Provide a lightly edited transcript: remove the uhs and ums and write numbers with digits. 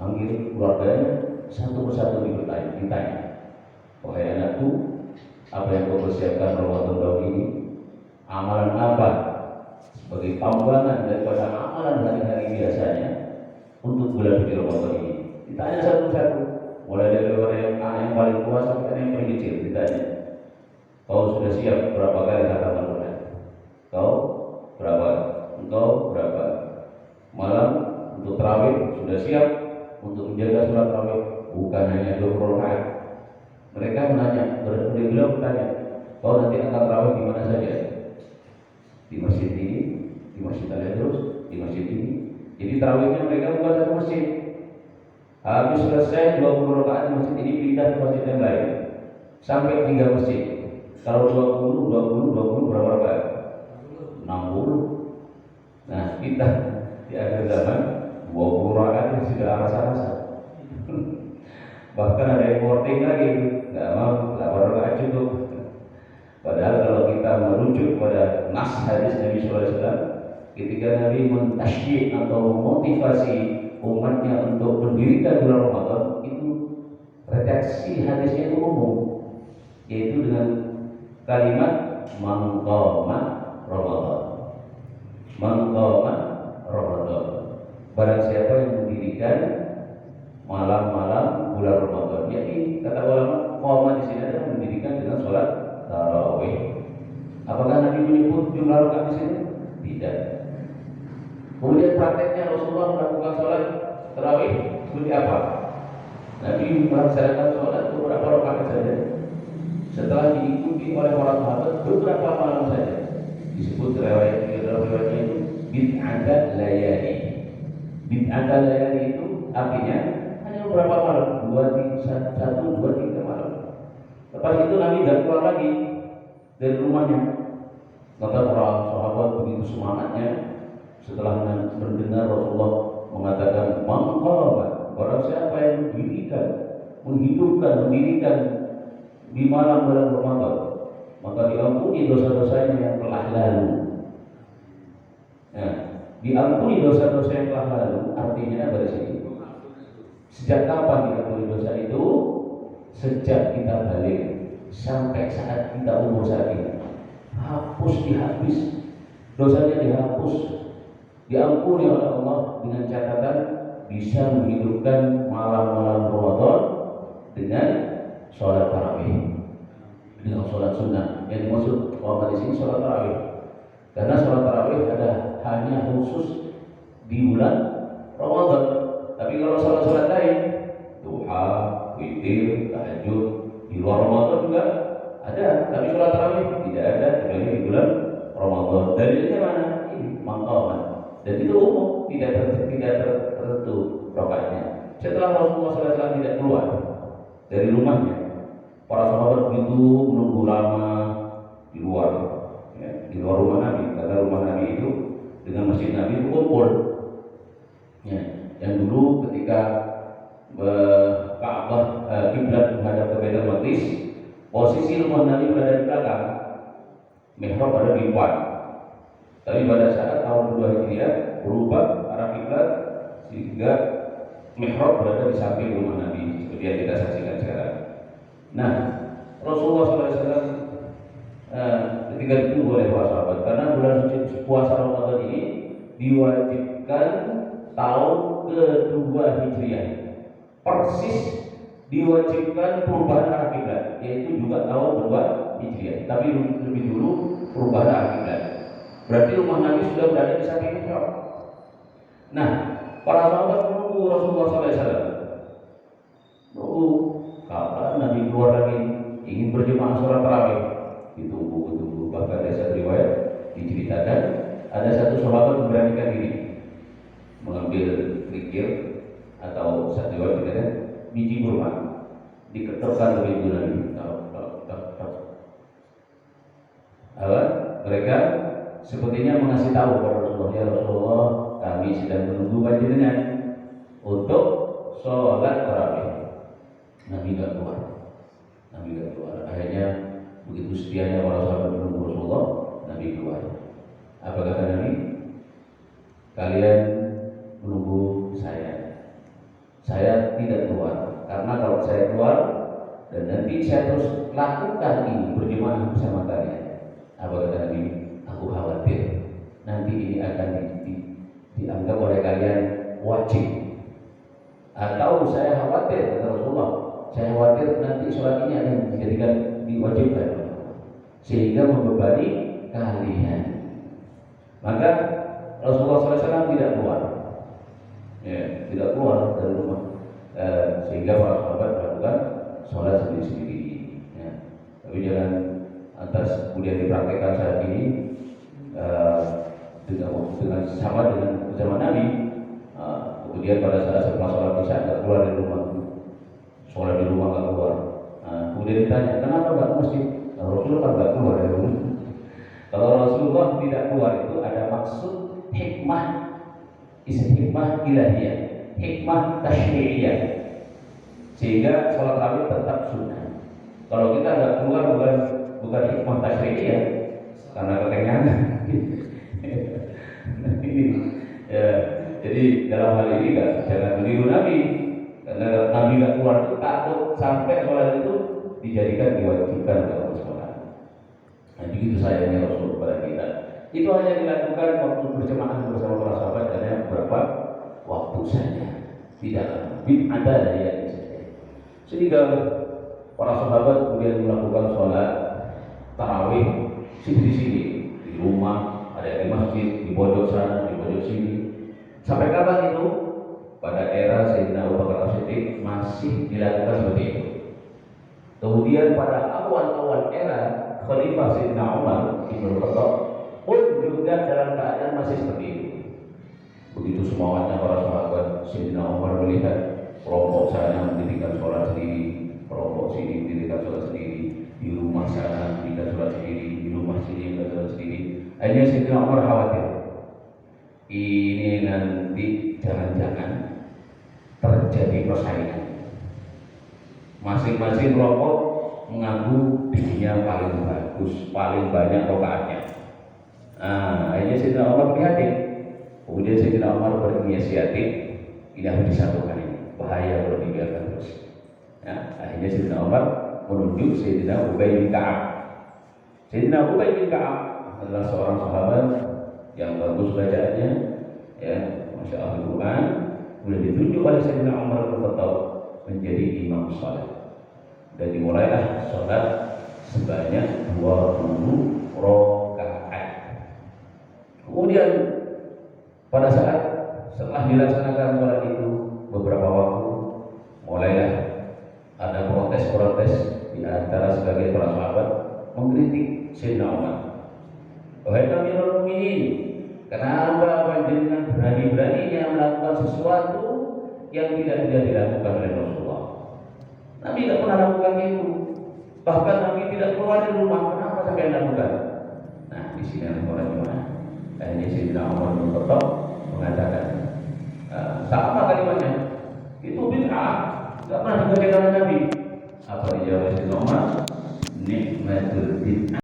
Panggil keluarganya satu persatu ditanya, wahai anakku, apa yang kau persiapkan Ramadan tahun ini? Amalan apa sebagai tambahan daripada amalan hari-hari biasanya untuk bulan suci Ramadan ini? Ditanya satu-satu, mulai dari anak yang paling tua sampai anak yang paling kecil ditanya, kau sudah siap berapa kali khatam Al-Quran? Kau berapa? Engkau berapa? Malam untuk tarawih sudah siap untuk menjaga sholat tarawih? Bukan hanya 20 rakaat. Mereka menanya, beliau bertanya, kau nanti akan tarawih di mana saja? Di masjid ini, di masjid Al-Idrus, di masjid ini. Jadi tarawihnya mereka bukan satu masjid. Habis selesai 20 rakaat di masjid ini pindah ke masjid yang lain sampai 3 masjid. Kalau 20 berapa rakaat? 60. Nah, kita di akhir zaman 20 rakaat sudah rasa-rasa. Bahkan ada yang warning lagi, nggak mau 8 rakaat cukup. Padahal kalau kita merujuk pada nas hadis Nabi SAW, ketika Nabi mentasydid atau memotivasi umatnya untuk mendirikan bulan Ramadan, itu redaksi hadisnya itu umum, yaitu dengan kalimat man qama Ramadan. Man qama Ramadan. Barang siapa yang mendirikan malam-malam bulan Ramadan. Jadi kata ulama, qama di sini adalah mendirikan dengan sholat tarawih. Apakah Nabi menyebut jumlah rakaat di sini? Tidak. Kemudian prakteknya Rasulullah melakukan sholat tarawih seperti apa? Nabi melaksanakan sholat beberapa rakaat saja. Setelah diikuti oleh para sahabat beberapa malam saja. Disebut riwayatnya itu bid'ata layali. Bid'ata layali itu artinya hanya beberapa malam, 1, 2, 3 malam. Lepas itu Nabi tidak keluar lagi dari rumahnya. Kata para sahabat begitu semangatnya setelah mendengar Rasulullah mengatakan mangkaba, barang siapa yang menghidupkan di malam bulan Ramadan, maka diampuni dosa-dosanya yang telah lalu. Nah, diampuni dosa-dosa yang telah lalu artinya apa di sini? Sejak kapan diampuni dosa itu? Sejak kita balik sampai saat kita umur saat ini. Dihapus dosanya, dihapus, diampuni oleh Allah dengan catatan bisa menghidupkan malam-malam Ramadan dengan sholat tarawih, dengan sholat sunnah. Yang dimaksud di sini sholat tarawih, karena sholat tarawih hanya khusus di bulan Ramadan. Tapi kalau sholat lain, duha, witir, tahajud di luar Ramadan juga ada. Tapi sholat tarawih tidak ada kecuali di bulan Ramadan. Dalilnya mana? Ini mangkaman. Dan itu umum, tidak tertentu rakaatnya. Setelah Rasulullah SAW tidak keluar dari rumahnya, para sahabat begitu menunggu lama di luar, di luar rumah Nabi. Karena rumah Nabi itu dengan masjid Nabi itu kumpul. Yang dulu ketika Ka'bah kiblat menghadap ke Baitul Maqdis, posisi rumah Nabi berada di belakang, mihrab ada di depan. Tapi pada saat tahun 2 Hijriah berubah arah kiblat sehingga mihrab berada di samping rumah Nabi seperti yang kita saksikan sekarang. Nah, Rasulullah SAW ketika ditunggu oleh para sahabat, karena bulan suci puasa Ramadan ini diwajibkan tahun ke-2 Hijriah, persis diwajibkan perubahan arah kiblat, yaitu juga tahun 2 Hijriah, tapi lebih dulu perubahan arah kiblat. Berarti rumah Nabi sudah berada di samping mihrab. Nah, para sahabat menunggu Rasulullah SAW. Menunggu kapan Nabi keluar lagi ingin berjemaah sholat tarawih. Ditunggu. Bahkan ada satu riwayat diceritakan ada satu sahabat memberanikan diri mengambil kerikil atau satu riwayat dikatakan biji kurma, diketukkan ke pintu Nabi. Mereka sepertinya mengasih tahu kepada Rasulullah, ya Rasulullah, kami sedang menunggu panjenengan untuk sholat tarawih. Nabi tidak keluar. Akhirnya begitu setianya para sahabat menunggu Rasulullah, Nabi keluar. Apa kata Nabi? Kalian menunggu saya. saya tidak keluar, karena kalau saya keluar dan nanti saya terus lakukan ini berjemaah bersama kalian, apa kata Nabi, aku khawatir nanti ini akan dianggap oleh kalian wajib, atau saya khawatir kata Rasulullah, saya khawatir nanti sholat ini akan dijadikan diwajibkan sehingga membebani kalian. Maka Rasulullah SAW tidak keluar, ya, tidak keluar dari rumah, sehingga para sahabat melakukan sholat sendiri-sendiri. Ya. Tapi jangan atas kemudian dipraktekkan saat ini dengan sama dengan zaman Nabi. Kemudian pada saat setelah sholat isya nggak keluar dari rumah, sholat di rumah nggak keluar. Kemudian ditanya, kenapa nggak ke masjid? Rasulullah nggak keluar dari rumah. Kalau Rasulullah tidak keluar itu ada maksud hikmah, hikmah ilahiyah, hikmah tasyri'iyah, sehingga sholat rawih tetap sunnah. Kalau kita nggak keluar bukan hikmah tasyri'iyah, karena kekenyangan. Ya, jadi dalam hal ini jangan meniru Nabi, karena Nabi nggak keluar itu takut sampai sholat itu dijadikan diwajibkan dalam sholat. Nah, begitu sayangnya Rasul kepada kita. Itu hanya dilakukan waktu berjemaah bersama para sahabat hanya beberapa waktu saja, tidak ada daya saja. Sehingga para sahabat kemudian melakukan sholat tarawih sini di rumah, ada di masjid, di pojok sana, di pojok sini. Sampai kapan itu? Pada era Sayyidina Abu Bakar As-Siddiq masih dilakukan seperti itu. Kemudian pada awal-awal era Khalifah Sayyidina Umar Ibn Khattab pun juga dalam keadaan masih seperti itu. Begitu semangatnya para sahabat, Sayyidina Umar melihat kelompok sana mendirikan sholat sendiri, kelompok sini mendirikan sholat sendiri, di rumah sana mendirikan sholat sendiri, di rumah sini mendirikan sholat sendiri. Akhirnya Sayyidina Umar khawatir, ini nanti jangan-jangan terjadi persaingan. Masing-masing kelompok mengaku dirinya paling bagus, paling banyak rokaatnya. Akhirnya Sayyidina Umar prihatin. Kemudian Sayyidina Umar berinisiatif, ini harus disatukan ini, bahaya kalau dibiarkan terus. Ya, akhirnya Sayyidina Umar menunjuk Sayyidina Ubay bin Ka'ab. Sayyidina Ubay bin Ka'ab adalah seorang sahabat yang bagus bacaannya, ya, masya Allah Al-Quran. Kemudian ditunjuk oleh Sayyidina Umar bin Khattab menjadi imam salat, dan dimulailah salat sebanyak 20 rakaat. Kemudian pada saat setelah dilaksanakan salat itu beberapa waktu, mulailah ada protes-protes di antara sebagian para sahabat mengkritik Sayyidina Umar. Wahai Amirul Mukminin, kenapa panjenengan berani-beraninya melakukan sesuatu yang tidak dilakukan oleh Rasulullah? Nabi tidak pernah lakukan itu. Bahkan Nabi tidak keluar dari rumah. Kenapa sampai lakukan? Nah, di sini ada orang jemaah. Akhirnya Sayyidina Umar bin Khattab mengatakan, sama kalimatnya, itu bid'ah, tidak pernah dikerjakan oleh Nabi.